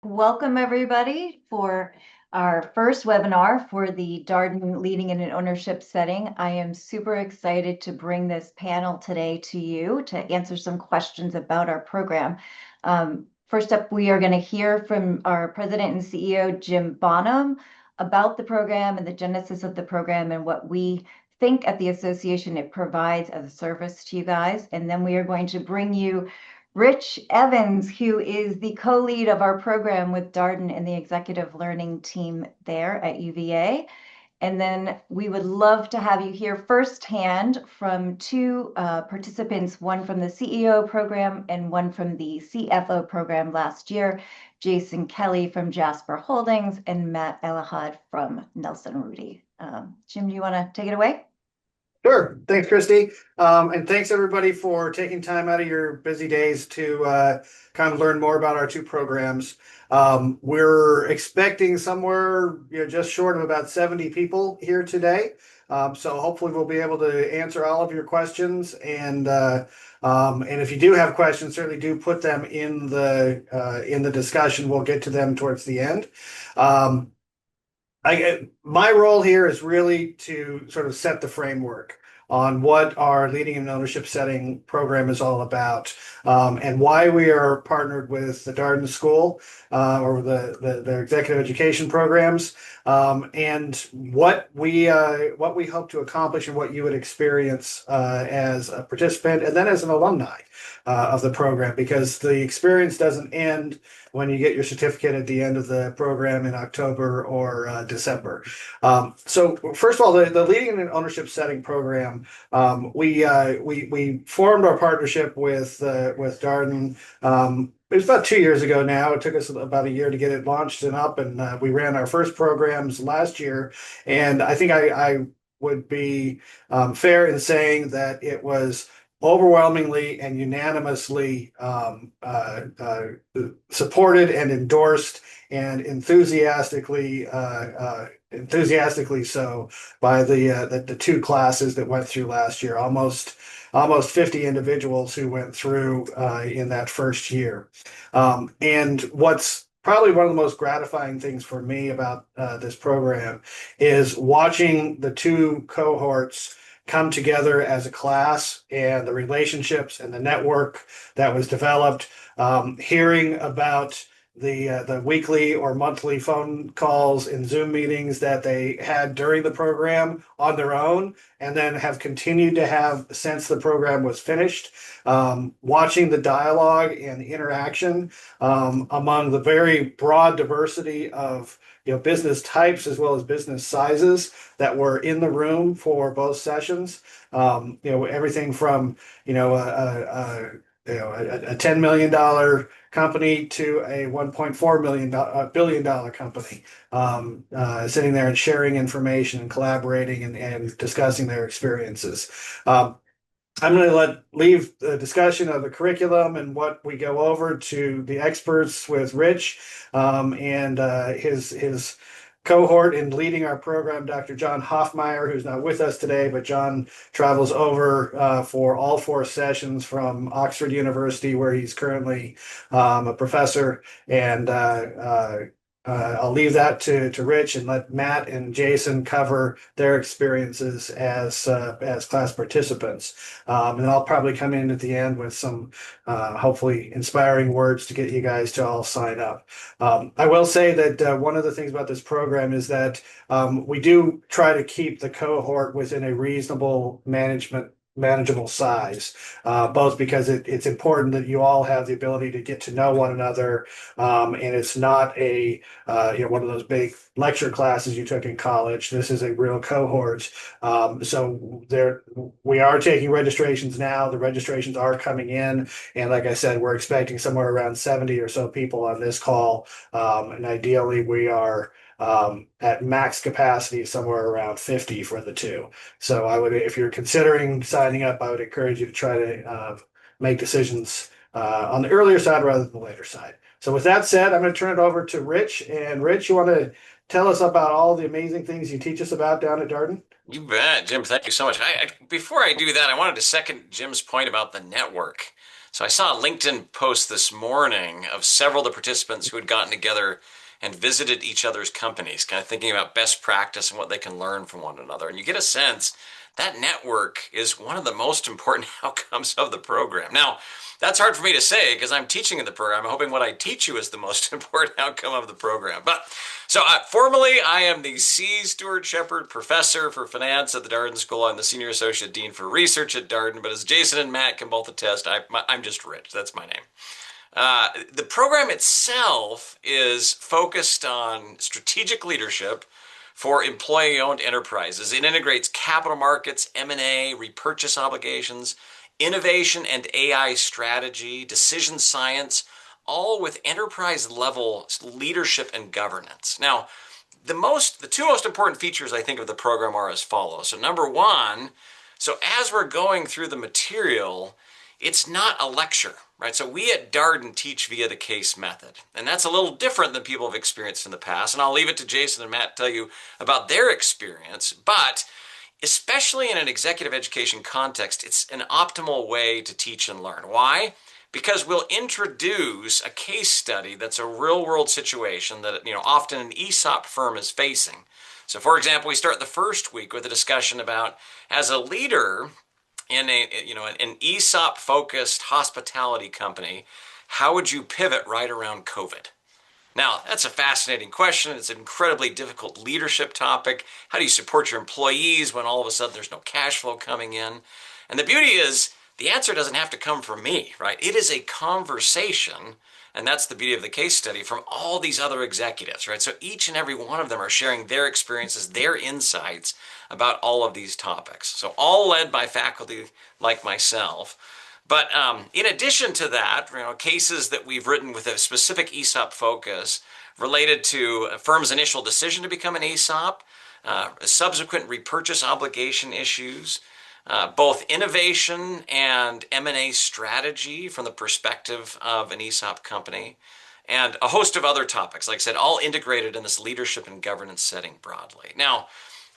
Welcome, everybody, for our first webinar for the Darden Leading in an Ownership Setting. I am super excited to bring this panel today to you to answer some questions about our program. First up, we are going to hear from our President and CEO, Jim Bonham, about the program and the genesis of the program and what we think at the association it provides as a service to you guys. And then we are going to bring you Rich Evans, who is the co-lead of our program with Darden and the executive learning team there at UVA. And then we would love to have you hear firsthand from two participants, one from the CEO program and one from the CFO program last year, Jason Kelly from Jasper Holdings and Matt Elahad from Nelson Rudy. Jim, do you want to take it away? Sure. Thanks, Christy. And thanks everybody for taking time out of your busy days to kind of learn more about our two programs. We're expecting somewhere, just short of about 70 people here today. So hopefully we'll be able to answer all of your questions. And if you do have questions, certainly do put them in the discussion. We'll get to them towards the end. My role here is really to sort of set the framework on what our Leading in Ownership Setting program is all about, and why we are partnered with the Darden School or their executive education programs, and what we hope to accomplish and what you would experience as a participant and then as an alumni of the program, because the experience doesn't end when you get your certificate at the end of the program in October or December. So first of all, the Leading in an Ownership Setting program, we formed our partnership with Darden. It was about 2 years ago now. It took us about a year to get it launched and up, and we ran our first programs last year. And I think I would be fair in saying that it was overwhelmingly and unanimously supported and endorsed and enthusiastically so by the two classes that went through last year. Almost 50 individuals who went through in that first year. And what's probably one of the most gratifying things for me about this program is watching the two cohorts come together as a class and the relationships and the network that was developed, hearing about the weekly or monthly phone calls and Zoom meetings that they had during the program on their own, and then have continued to have since the program was finished, watching the dialogue and the interaction among the very broad diversity of business types as well as business sizes that were in the room for both sessions. Everything from a $10 million company to a $1.4 billion company, sitting there and sharing information and collaborating and discussing their experiences. I'm going to leave the discussion of the curriculum and what we go over to the experts with Rich and his cohort in leading our program, Dr. John Hoffmeyer, who's not with us today, but John travels over for all four sessions from Oxford University, where he's currently a professor. And I'll leave that to Rich and let Matt and Jason cover their experiences as class participants. And I'll probably come in at the end with some hopefully inspiring words to get you guys to all sign up. I will say that one of the things about this program is that we do try to keep the cohort within a reasonable manageable size, both because it's important that you all have the ability to get to know one another, and it's not a one of those big lecture classes you took in college. This is a real cohort. So we are taking registrations now. The registrations are coming in, and like I said, we're expecting somewhere around 70 or so people on this call, and ideally we are at max capacity somewhere around 50 for the two. So if you're considering signing up, I would encourage you to try to make decisions on the earlier side rather than the later side. So with that said, I'm going to turn it over to Rich. And Rich, you want to tell us about all the amazing things you teach us about down at Darden? You bet, Jim. Thank you so much. Before I do that, I wanted to second Jim's point about the network. So I saw a LinkedIn post this morning of several of the participants who had gotten together and visited each other's companies, kind of thinking about best practice and what they can learn from one another. And you get a sense that network is one of the most important outcomes of the program. Now, that's hard for me to say because I'm teaching in the program. I'm hoping what I teach you is the most important outcome of the program. But so formally, I am the C. Stuart Shepard Professor for Finance at the Darden School. I'm the Senior Associate Dean for Research at Darden. But as Jason and Matt can both attest, I'm just Rich. That's my name. The program itself is focused on strategic leadership for employee-owned enterprises. It integrates capital markets, M&A, repurchase obligations, innovation and AI strategy, decision science, all with enterprise-level leadership and governance. Now, the two most important features I think of the program are as follows. So number one, so as we're going through the material, it's not a lecture, right? So we at Darden teach via the case method, and that's a little different than people have experienced in the past. And I'll leave it to Jason and Matt to tell you about their experience, but especially in an executive education context, it's an optimal way to teach and learn. Why? Because we'll introduce a case study that's a real world situation that often an ESOP firm is facing. So for example, we start the first week with a discussion about, as a leader in an ESOP focused hospitality company, how would you pivot right around COVID? Now, that's a fascinating question. It's an incredibly difficult leadership topic. How do you support your employees when all of a sudden there's no cash flow coming in? And the beauty is, the answer doesn't have to come from me, right? It is a conversation, and that's the beauty of the case study, from all these other executives, right? So each and every one of them are sharing their experiences, their insights about all of these topics. So all led by faculty like myself. But in addition to that, cases that we've written with a specific ESOP focus related to a firm's initial decision to become an ESOP, subsequent repurchase obligation issues, both innovation and M&A strategy from the perspective of an ESOP company, and a host of other topics, like I said, all integrated in this leadership and governance setting broadly. Now,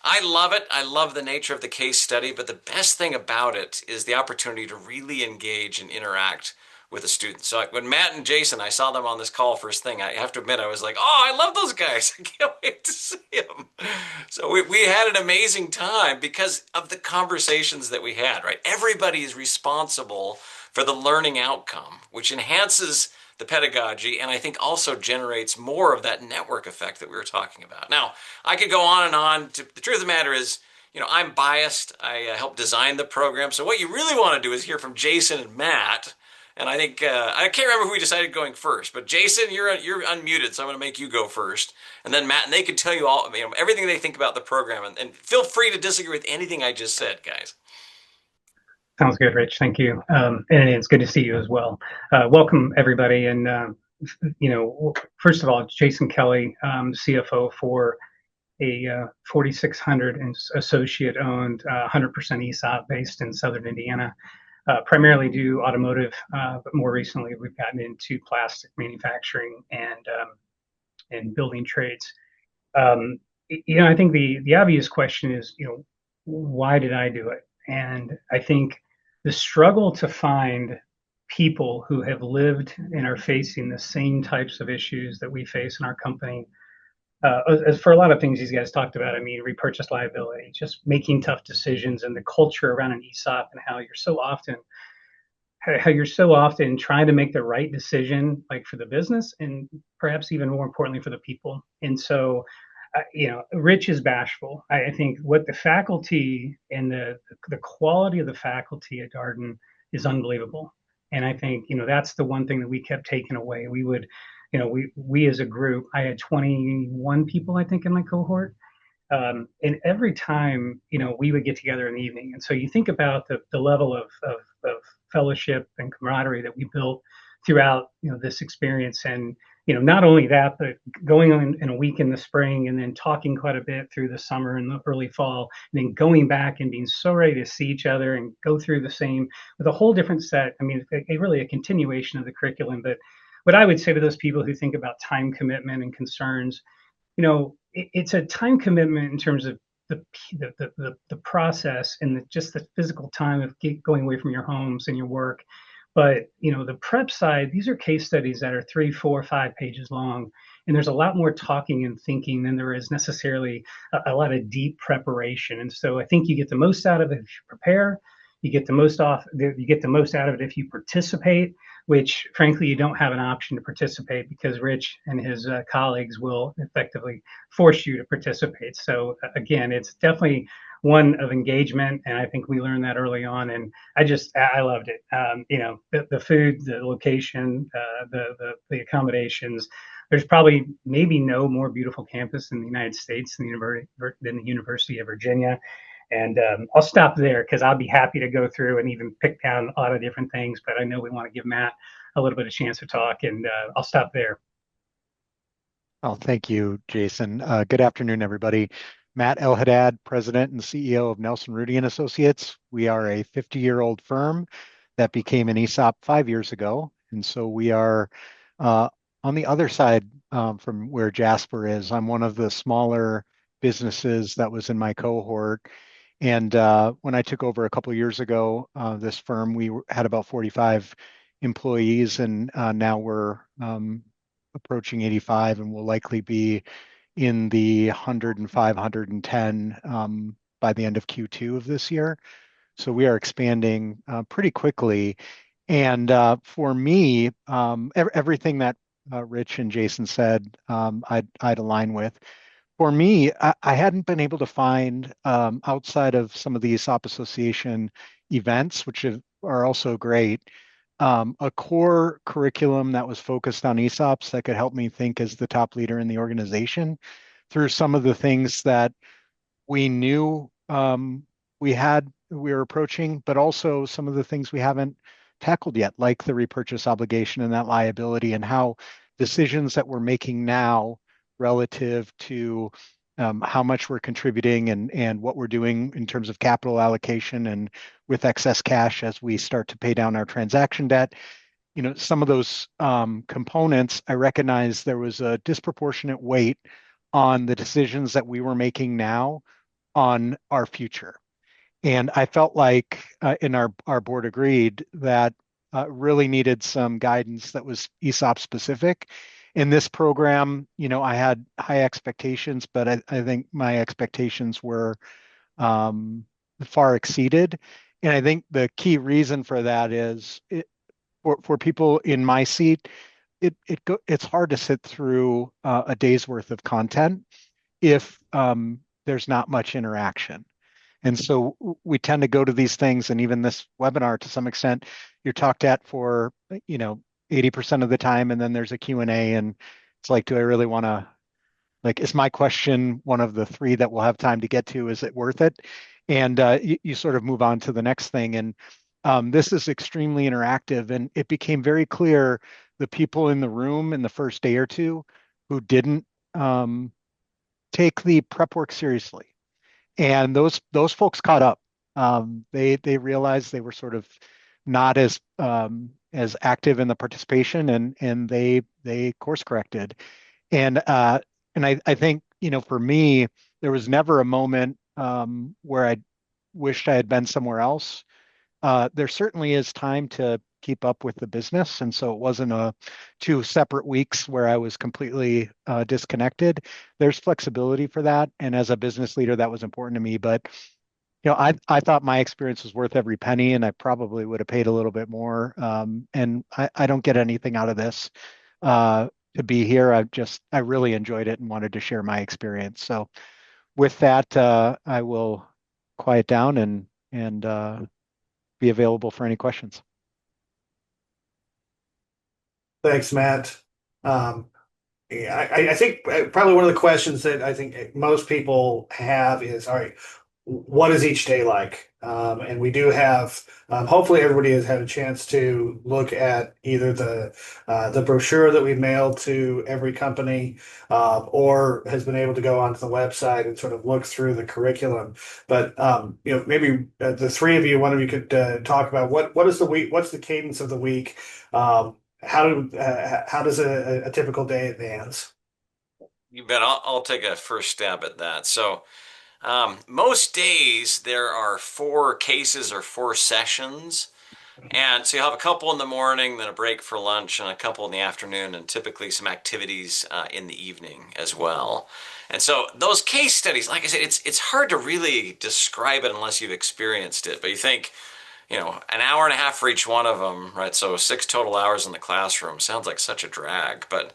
I love it. I love the nature of the case study, but the best thing about it is the opportunity to really engage and interact with the students. So when Matt and Jason, I saw them on this call first thing, I have to admit, I was like, oh, I love those guys. I can't wait to see them. So we had an amazing time because of the conversations that we had, right? Everybody is responsible for the learning outcome, which enhances the pedagogy, and I think also generates more of that network effect that we were talking about. Now, I could go on and on. The truth of the matter is, I'm biased. I helped design the program. So what you really want to do is hear from Jason and Matt. And I think, I can't remember who we decided going first, but Jason, you're unmuted, so I'm going to make you go first. And then Matt, and they can tell you all, everything they think about the program. And feel free to disagree with anything I just said, guys. Sounds good, Rich. Thank you. And it's good to see you as well. Welcome, everybody. And, first of all, Jason Kelly, CFO for a 4,600 associate owned 100% ESOP based in Southern Indiana. Primarily do automotive, but more recently we've gotten into plastic manufacturing and building trades. I think the obvious question is, why did I do it? And I think the struggle to find people who have lived and are facing the same types of issues that we face in our company, as for a lot of things these guys talked about, repurchase liability, just making tough decisions, and the culture around an ESOP, and how you're so often trying to make the right decision, like for the business and perhaps even more importantly for the people. And so Rich is bashful. I think what the faculty and the quality of the faculty at Darden is unbelievable. And I think, that's the one thing that we kept taking away. We would, we as a group, I had 21 people, I think, in my cohort. And every time, we would get together in the evening. And so you think about the level of fellowship and camaraderie that we built throughout, this experience. And not only that, but going on in a week in the spring and then talking quite a bit through the summer and the early fall, and then going back and being so ready to see each other and go through the same with a whole different set. Really a continuation of the curriculum. But what I would say to those people who think about time commitment and concerns, it's a time commitment in terms of the process and just the physical time of going away from your homes and your work. But the prep side, these are case studies that are 3, 4, 5 pages long, and there's a lot more talking and thinking than there is necessarily a lot of deep preparation. And so I think you get the most out of it if you prepare. You get the most out of it if you participate, which frankly you don't have an option to participate because Rich and his colleagues will effectively force you to participate. So again, it's definitely one of engagement, and I think we learned that early on. And I loved it. The food, the location, the accommodations. There's probably maybe no more beautiful campus in the United States than the University of Virginia. And I'll stop there because I'll be happy to go through and even pick down a lot of different things. But I know we want to give Matt a little bit of chance to talk, and I'll stop there. Well, thank you, Jason. Good afternoon, everybody. Matt El-Haddad, President and CEO of Nelson Rudy and Associates. We are a 50-year-old firm that became an ESOP 5 years ago. And so we are on the other side from where Jasper is. I'm one of the smaller businesses that was in my cohort. And when I took over a couple of years ago, this firm, we had about 45 employees, and now we're approaching 85, and will likely be in the 105, 110 by the end of Q2 of this year. So we are expanding pretty quickly. And for me, everything that Rich and Jason said, I'd align with. For me, I hadn't been able to find outside of some of the ESOP Association events, which are also great, a core curriculum that was focused on ESOPs that could help me think as the top leader in the organization through some of the things that we knew we were approaching, but also some of the things we haven't tackled yet, like the repurchase obligation and that liability, and how decisions that we're making now relative to how much we're contributing and what we're doing in terms of capital allocation and with excess cash as we start to pay down our transaction debt. Some of those components, I recognize there was a disproportionate weight on the decisions that we were making now on our future. And I felt like, and our board agreed, that really needed some guidance that was ESOP specific. In this program, I had high expectations, but I think my expectations were far exceeded. And I think the key reason for that is for people in my seat, it's hard to sit through a day's worth of content if there's not much interaction. And so we tend to go to these things, and even this webinar to some extent, you're talked at for 80% of the time, and then there's a Q&A, and it's like, do I really want to, like, is my question one of the three that we'll have time to get to? Is it worth it? And you sort of move on to the next thing. And this is extremely interactive, and it became very clear the people in the room in the first day or two who didn't take the prep work seriously. And those folks caught up. They realized they were sort of not as active in the participation, and they course corrected. And I think for me, there was never a moment where I wished I had been somewhere else. There certainly is time to keep up with the business, and so it wasn't 2 separate weeks where I was completely disconnected. There's flexibility for that, and as a business leader, that was important to me. But I thought my experience was worth every penny, and I probably would have paid a little bit more. And I don't get anything out of this to be here. I really enjoyed it and wanted to share my experience. So with that, I will quiet down and be available for any questions. Thanks, Matt. I think probably one of the questions that I think most people have is, all right, what is each day like? And we do have, hopefully everybody has had a chance to look at either the brochure that we mailed to every company, or has been able to go onto the website and sort of look through the curriculum. But maybe the three of you, one of you could talk about what is the week, what's the cadence of the week? How does a typical day advance? You bet. I'll take a first stab at that. So, most days there are 4 cases or 4 sessions. And so you'll have a couple in the morning, then a break for lunch, and a couple in the afternoon, and typically some activities in the evening as well. And so those case studies, like I said, it's hard to really describe it unless you've experienced it. But you think, an hour and a half for each one of them, right? So 6 total hours in the classroom sounds like such a drag, but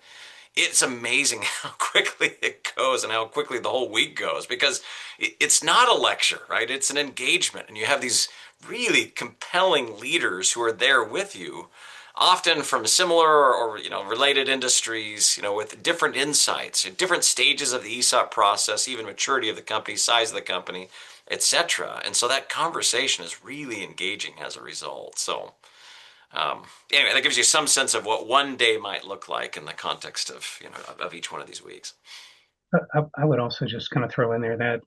it's amazing how quickly it goes and how quickly the whole week goes because it's not a lecture, right? It's an engagement, and you have these really compelling leaders who are there with you, often from similar or related industries, with different insights at different stages of the ESOP process, even maturity of the company, size of the company, etc. And so that conversation is really engaging as a result. So anyway, that gives you some sense of what one day might look like in the context of of each one of these weeks. I would also just kind of throw in there that,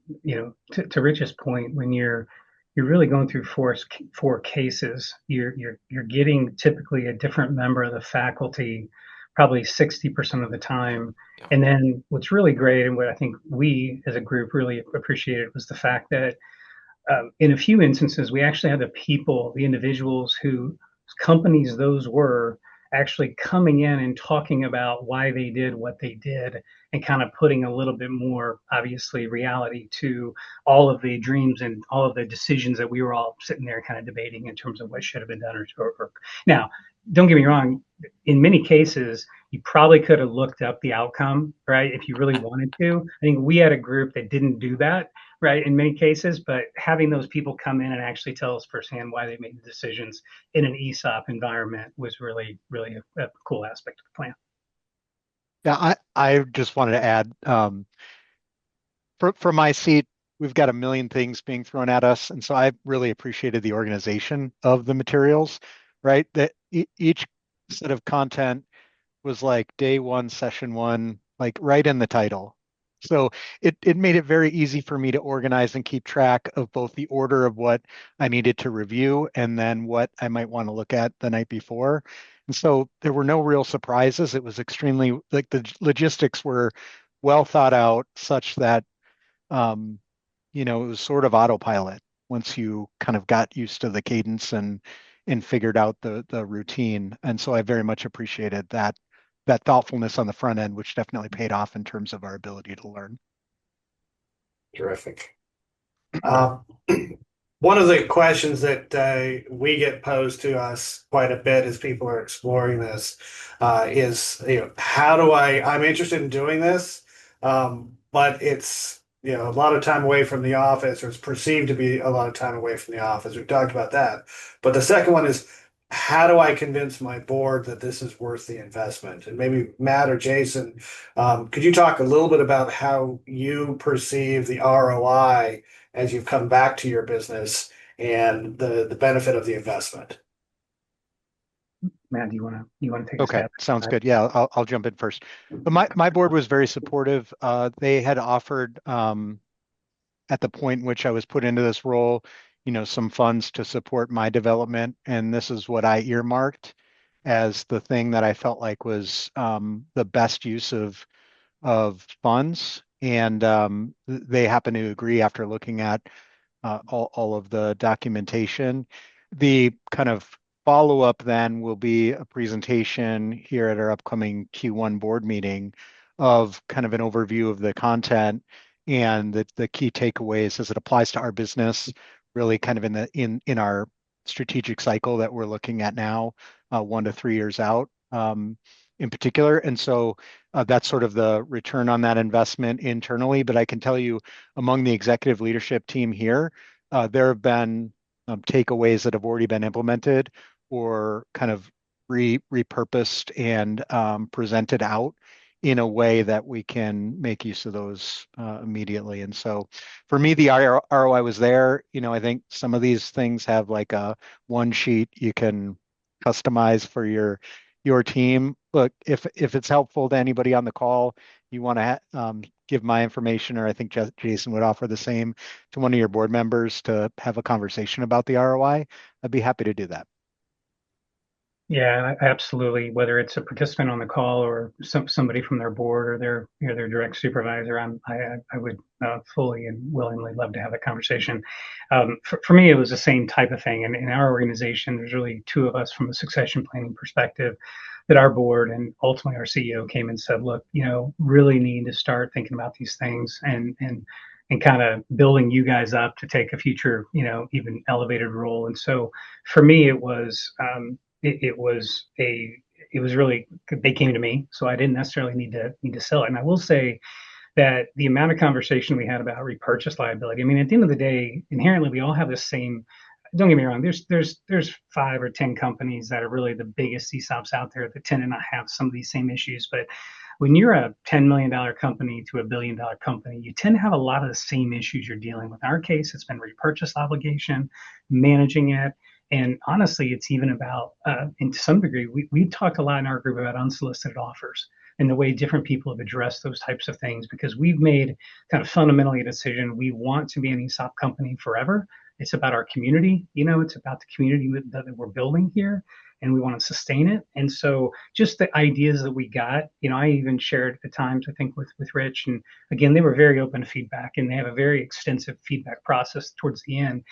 to Rich's point, when you're really going through four cases, you're getting typically a different member of the faculty, probably 60% of the time. Yeah. And then what's really great, and what I think we as a group really appreciated, was the fact that in a few instances, we actually had the individuals whose companies those were, actually coming in and talking about why they did what they did, and kind of putting a little bit more, obviously, reality to all of the dreams and all of the decisions that we were all sitting there kind of debating in terms of what should have been done. Or now, don't get me wrong, in many cases, you probably could have looked up the outcome, right, if you really wanted to. I think we had a group that didn't do that, right, in many cases, but having those people come in and actually tell us firsthand why they made the decisions in an ESOP environment was really, really a cool aspect of the plan. Yeah, I just wanted to add, for my seat, we've got a million things being thrown at us, and so I really appreciated the organization of the materials, right? That each set of content was like day one, session one, like right in the title. So it made it very easy for me to organize and keep track of both the order of what I needed to review and then what I might want to look at the night before. And so there were no real surprises. It was extremely, like, the logistics were well thought out, such that um, it was sort of autopilot once you kind of got used to the cadence and figured out the routine. And so I very much appreciated that thoughtfulness on the front end, which definitely paid off in terms of our ability to learn. Terrific. Um, One of the questions that we get posed to us quite a bit as people are exploring this is, how do I'm interested in doing this, but it's, a lot of time away from the office, or it's perceived to be a lot of time away from the office. We've talked about that. But the second one is, how do I convince my board that this is worth the investment? And maybe Matt or Jason, could you talk a little bit about how you perceive the ROI as you've come back to your business and the benefit of the investment? Matt, do you want to take a Okay, stab? sounds good. Yeah, I'll jump in first. But my board was very supportive. They had offered, at the point in which I was put into this role, some funds to support my development, and this is what I earmarked as the thing that I felt like was the best use of funds. And they happen to agree after looking at all of the documentation. The kind of follow-up then will be a presentation here at our upcoming Q1 board meeting of kind of an overview of the content and the key takeaways as it applies to our business, really kind of in our strategic cycle that we're looking at now, 1 to 3 years out, in particular. And so that's sort of the return on that investment internally. But I can tell you, among the executive leadership team here, there have been takeaways that have already been implemented or kind of repurposed and presented out in a way that we can make use of those immediately. And so for me, the ROI was there. I think some of these things have like a one sheet you can customize for your team. Look, if it's helpful to anybody on the call, you want to give my information, or I think Jason would offer the same to one of your board members to have a conversation about the ROI, I'd be happy to do that. Yeah, absolutely. Whether it's a participant on the call or somebody from their board or their direct supervisor, I would fully and willingly love to have a conversation. For me, it was the same type of thing. And in our organization, there's really two of us from a succession planning perspective that our board and ultimately our CEO came and said, look, really need to start thinking about these things and kind of building you guys up to take a future, even elevated role. And so for me, it was it was really, they came to me, so I didn't necessarily need to sell it. And I will say that the amount of conversation we had about repurchase liability, I mean, at the end of the day, inherently we all have the same. Don't get me wrong, there's 5 or 10 companies that are really the biggest ESOPs out there that tend to not have some of these same issues. But when you're a $10 million company to a $1 billion company, you tend to have a lot of the same issues you're dealing with. In our case, it's been repurchase obligation, managing it. And honestly, it's even about, in some degree, we talked a lot in our group about unsolicited offers and the way different people have addressed those types of things, because we've made kind of fundamentally a decision. We want to be an ESOP company forever. It's about our community, it's about the community that we're building here, and we want to sustain it. And so just the ideas that we got, I even shared at times, I think, with Rich. And again, they were very open to feedback, and they have a very extensive feedback process towards the end.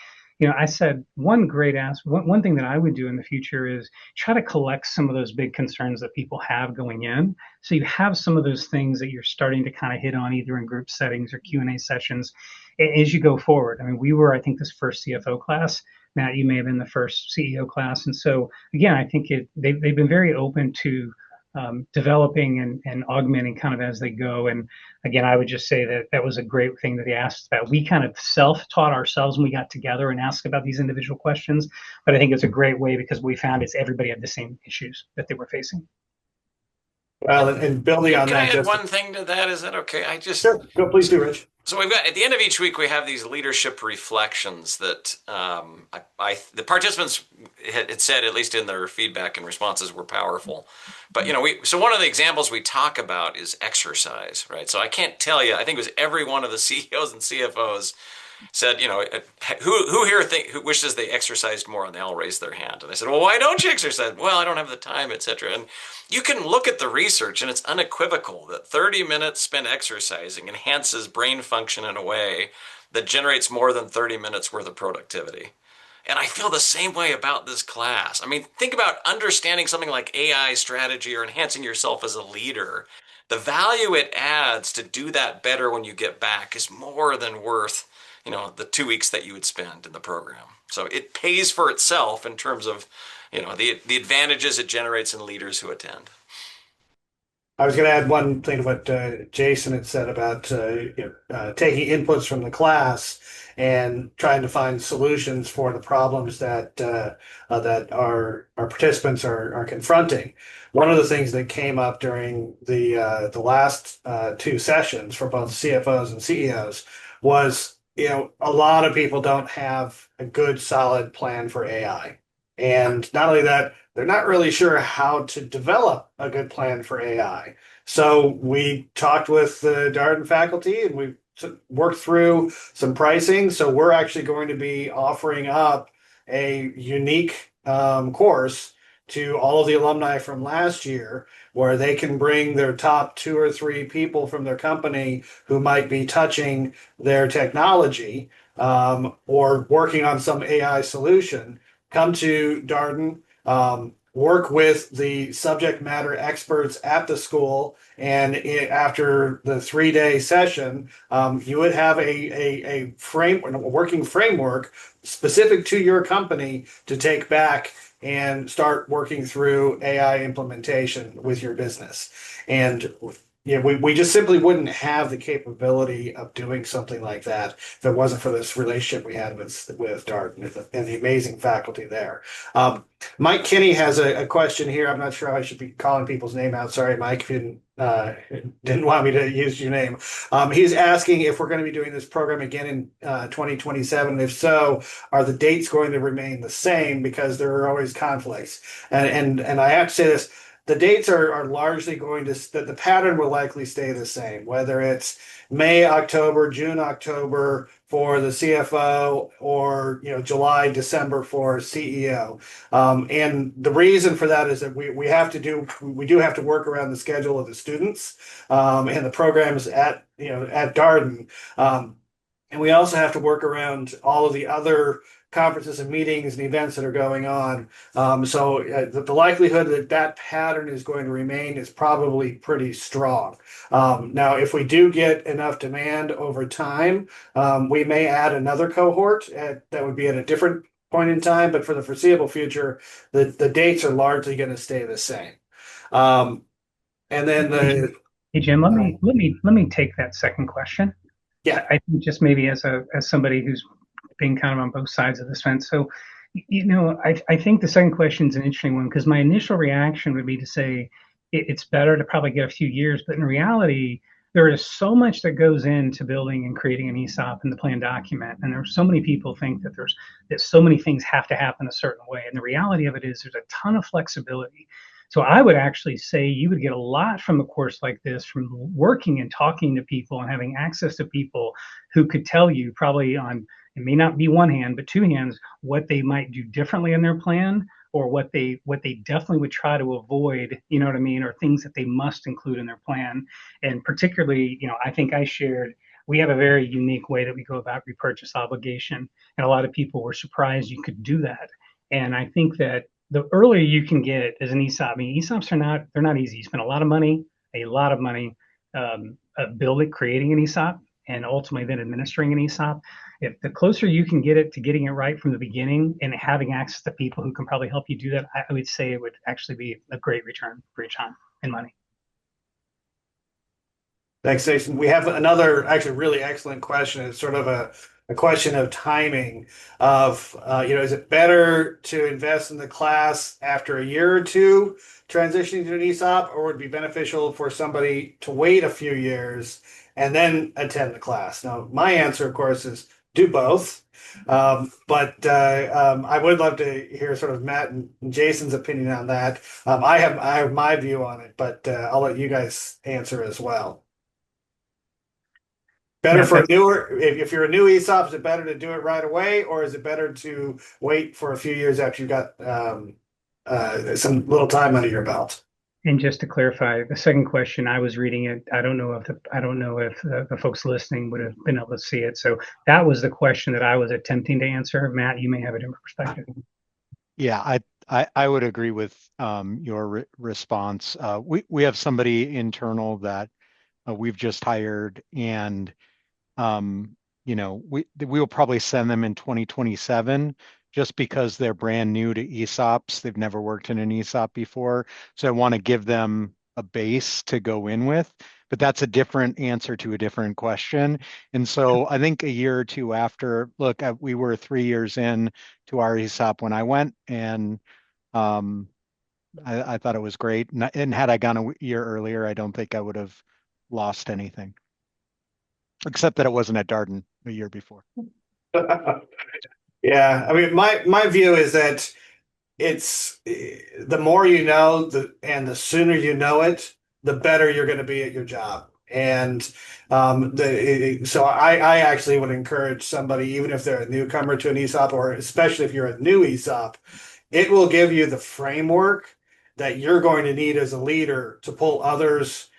I said one thing that I would do in the future is try to collect some of those big concerns that people have going in. So you have some of those things that you're starting to kind of hit on either in group settings or Q&A sessions as you go forward. I mean, we were, I think, this first CFO class. Matt, you may have been the first CEO class. And so again, I think they've been very open to developing and augmenting kind of as they go. And again, I would just say that was a great thing that they asked about. We kind of self-taught ourselves when we got together and asked about these individual questions. But I think it's a great way because we found everybody had the same issues that they were facing. Well, and building on Can I that, add just one thing to that? Is that okay? sure, go, please do, Rich. So we've got, at the end of each week, we have these leadership reflections that the participants had said, at least in their feedback and responses, were powerful. But so one of the examples we talk about is exercise, right? So I can't tell you. I think it was every one of the CEOs and CFOs said, who here who wishes they exercised more, and they all raised their hand. And I said, well, why don't you exercise? Well, I don't have the time, etc. And you can look at the research, and it's unequivocal that 30 minutes spent exercising enhances brain function in a way that generates more than 30 minutes worth of productivity. And I feel the same way about this class. I mean, think about understanding something like AI strategy or enhancing yourself as a leader. The value it adds to do that better when you get back is more than worth the 2 weeks that you would spend in the program. So it pays for itself in terms of, the advantages it generates in leaders who attend. I was going to add one thing to what Jason had said about taking inputs from the class and trying to find solutions for the problems that our participants are confronting. One of the things that came up during the last 2 sessions for both CFOs and CEOs was, a lot of people don't have a good, solid plan for AI. And not only that, they're not really sure how to develop a good plan for AI. So we talked with the Darden faculty, and we worked through some pricing. So we're actually going to be offering up a unique course to all of the alumni from last year, where they can bring their top 2 or 3 people from their company who might be touching their technology or working on some AI solution, come to Darden, work with the subject matter experts at the school, and after the 3-day session, you would have a working framework specific to your company to take back and start working through AI implementation with your business. And we just simply wouldn't have the capability of doing something like that if it wasn't for this relationship we had with Darden and the amazing faculty there. Mike Kinney has a question here. I'm not sure how I should be calling people's name out. Sorry, Mike, if you didn't want me to use your name. He's asking if we're going to be doing this program again in 2027. If so, are the dates going to remain the same, because there are always conflicts? And I have to say this. the dates are largely going to, the pattern will likely stay the same, whether it's May, October, June, October for the CFO, or July, December for CEO. And the reason for that is that we do have to work around the schedule of the students and the programs at Darden. And we also have to work around all of the other conferences and meetings and events that are going on. The likelihood that that pattern is going to remain is probably pretty strong. Now, if we do get enough demand over time, we may add another cohort that would be at a different point in time, but for the foreseeable future, the dates are largely going to stay the same. And then Hey Jim, let me take that second question. Yeah. I think just maybe as somebody who's been kind of on both sides of this fence. So, I think the second question is an interesting one because my initial reaction would be to say it's better to probably get a few years, but in reality, there is so much that goes into building and creating an ESOP in the plan document, and there's so many people think that so many things have to happen a certain way, and the reality of it is there's a ton of flexibility. So I would actually say you would get a lot from a course like this from working and talking to people and having access to people who could tell you probably on, it may not be one hand, but two hands, what they might do differently in their plan or what they definitely would try to avoid, you know what I mean, or things that they must include in their plan. And particularly, I think I shared, we have a very unique way that we go about repurchase obligation. And a lot of people were surprised you could do that. And I think that the earlier you can get it as an ESOP, I mean, ESOPs they're not easy. You spend a lot of money creating an ESOP and ultimately then administering an ESOP. If the closer you can get it to getting it right from the beginning and having access to people who can probably help you do that, I would say it would actually be a great return for your time and money. Thanks, Jason. We have another actually really excellent question. It's sort of a question of timing of, is it better to invest in the class after a year or two transitioning to an ESOP, or would it be beneficial for somebody to wait a few years and then attend the class? Now, my answer, of course, is do both. But I would love to hear sort of Matt and Jason's opinion on that. I have my view on it, but I'll let you guys answer as well. Better for a newer, if you're a new ESOP, is it better to do it right away, or is it better to wait for a few years after you've got some little time under your belt? And just to clarify, the second question, I was reading it. I don't know if the folks listening would have been able to see it. So that was the question that I was attempting to answer. Matt, you may have a different perspective. Yeah, I would agree with your response. We have somebody internal that we've just hired, and we will probably send them in 2027 just because they're brand new to ESOPs. They've never worked in an ESOP before. So I want to give them a base to go in with, but that's a different answer to a different question. And so I think a year or two after, look, we were 3 years in to our ESOP when I went, and I thought it was great. And had I gone a year earlier, I don't think I would have lost anything, except that it wasn't at Darden a year before. Yeah, I mean, my view is that it's the more you know, and the sooner you know it, the better you're going to be at your job. And so I actually would encourage somebody, even if they're a newcomer to an ESOP, or especially if you're a new ESOP, it will give you the framework that you're going to need as a leader to pull others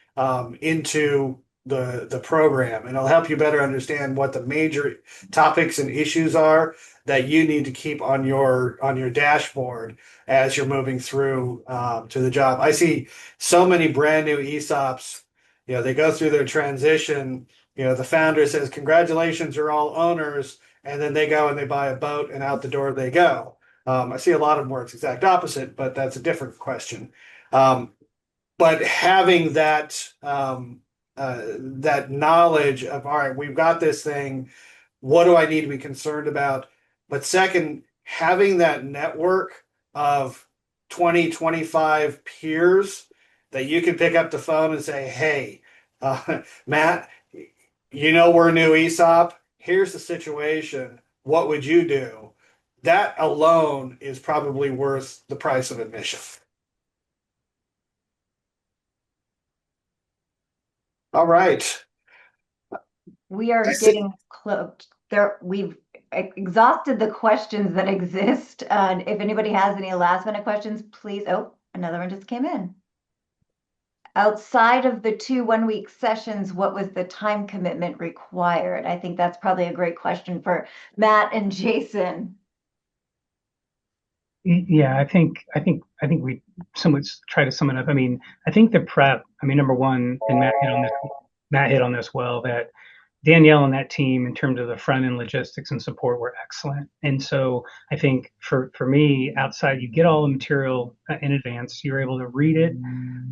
into the program, and it'll help you better understand what the major topics and issues are that you need to keep on your dashboard as you're moving through to the job. I see so many brand new ESOPs, they go through their transition, the founder says, "Congratulations, you're all owners," and then they go and they buy a boat and out the door they go. I see a lot of them where it's exact opposite, but that's a different question. But having that knowledge of, all right, we've got this thing, what do I need to be concerned about? But second, having that network of 20, 25 peers that you can pick up the phone and say, "Hey, Matt, we're a new ESOP. Here's the situation. What would you do?" That alone is probably worth the price of admission. All right. We are I see. getting close. There, we've exhausted the questions that exist. And if anybody has any last minute questions, please. Oh, another one just came in. Outside of the 2 1-week sessions, what was the time commitment required? I think that's probably a great question for Matt and Jason. Yeah, I think we somewhat try to sum it up. I mean, I think the prep. I mean, number one, and Matt hit on this. Matt hit on this well, that Danielle and that team, in terms of the front end logistics and support, were excellent. And so I think for me, outside, you get all the material in advance. You're able to read it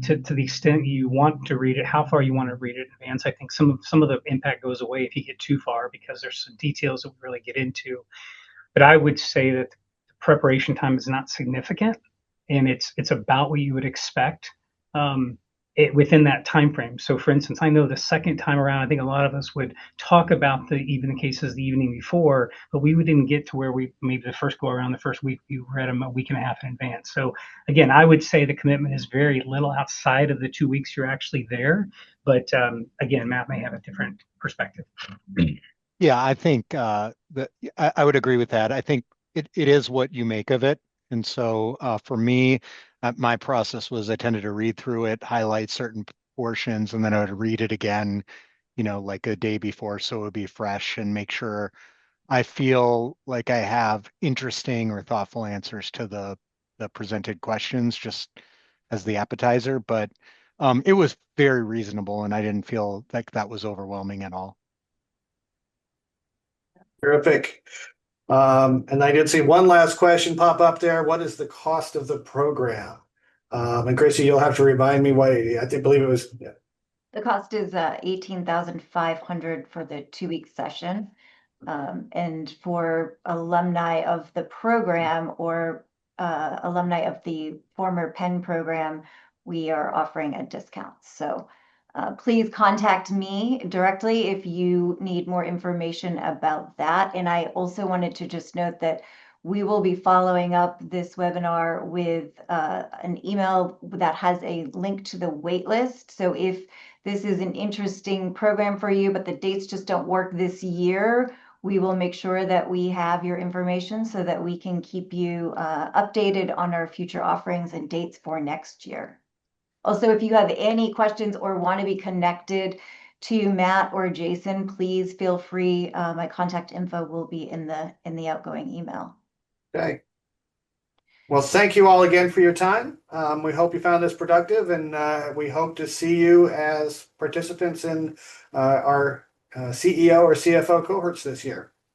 to the extent you want to read it, how far you want to read it in advance. I think some of the impact goes away if you get too far, because there's some details that we really get into. But I would say that the preparation time is not significant, and it's about what you would expect, within that time frame. So, for instance, I know the second time around, I think a lot of us would talk about even the cases the evening before, but we didn't get to where we maybe the first go around, the first week we read them a week and a half in advance. So, again, I would say the commitment is very little outside of the 2 weeks you're actually there. But again, Matt may have a different perspective. Yeah, I think that I would agree with that. I think it is what you make of it. And so for me, my process was I tended to read through it, highlight certain portions, and then I would read it again, like a day before, so it would be fresh and make sure I feel like I have interesting or thoughtful answers to the presented questions, just as the appetizer. But it was very reasonable, and I didn't feel like that was overwhelming at all. Terrific. And I did see one last question pop up there. What is the cost of the program? And Gracie, you'll have to remind me what believe it was. The cost is 18,500 for the 2-week session. And for alumni of the program or alumni of the former Penn program, we are offering a discount. So please contact me directly if you need more information about that. And I also wanted to just note that we will be following up this webinar with an email that has a link to the wait list. So if this is an interesting program for you, but the dates just don't work this year, we will make sure that we have your information so that we can keep you updated on our future offerings and dates for next year. Also, if you have any questions or want to be connected to Matt or Jason, please feel free. My contact info will be in the outgoing email. Okay. Well, thank you all again for your time. We hope you found this productive, and we hope to see you as participants in our CEO or CFO cohorts this year.